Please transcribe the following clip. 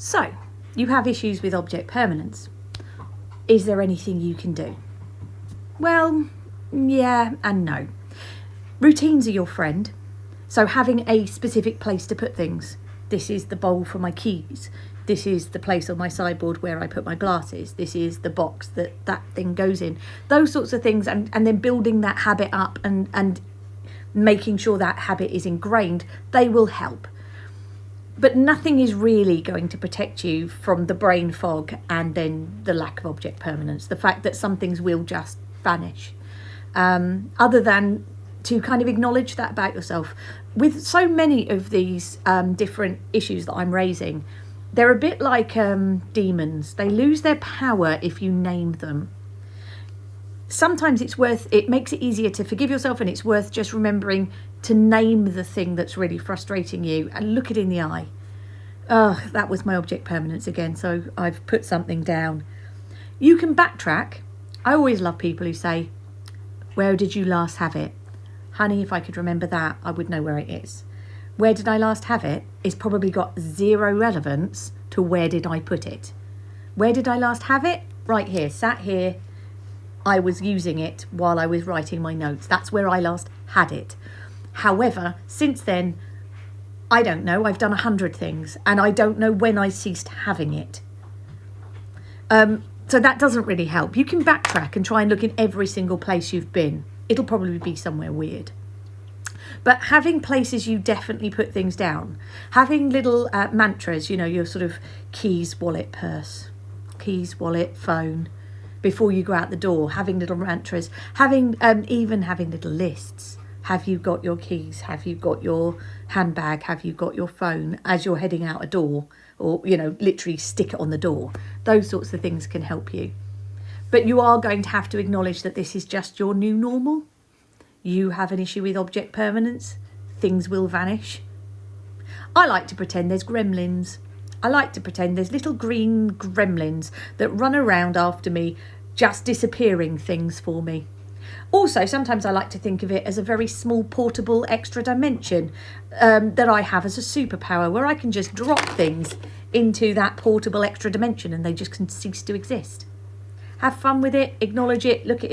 So, you have issues with object permanence. Is there anything you can do? Well, yeah and no. Routines are your friend. So having a specific place to put things. This is the bowl for my keys. This is the place on my sideboard where I put my glasses. This is the box that thing goes in. Those sorts of things, and then building that habit up and making sure that habit is ingrained, they will help. But nothing is really going to protect you from the brain fog and then the lack of object permanence, the fact that some things will just vanish, other than to kind of acknowledge that about yourself. With so many of these different issues that I'm raising, they're a bit like demons. They lose their power if you name them. Sometimes it makes it easier to forgive yourself, and it's worth just remembering to name the thing that's really frustrating you and look it in the eye. Oh, that was my object permanence again, so I've put something down. You can backtrack. I always love people who say, where did you last have it? Honey, if I could remember that, I would know where it is. Where did I last have it? It's probably got zero relevance to where did I put it. Where did I last have it? Right here, sat here. I was using it while I was writing my notes. That's where I last had it. However, since then, I don't know. I've done 100 things and I don't know when I ceased having it. So that doesn't really help. You can backtrack and try and look in every single place you've been. It'll probably be somewhere weird. But having places you definitely put things down, having little mantras, you know, your sort of keys, wallet, purse, keys, wallet, phone, before you go out the door, having little mantras, even having little lists. Have you got your keys? Have you got your handbag? Have you got your phone as you're heading out a door? Or, you know, literally stick it on the door. Those sorts of things can help you. But you are going to have to acknowledge that this is just your new normal. You have an issue with object permanence. Things will vanish. I like to pretend there's gremlins. I like to pretend there's little green gremlins that run around after me, just disappearing things for me. Also, sometimes I like to think of it as a very small portable extra dimension that I have as a superpower, where I can just drop things into that portable extra dimension and they just can cease to exist. Have fun with it, acknowledge it, look at it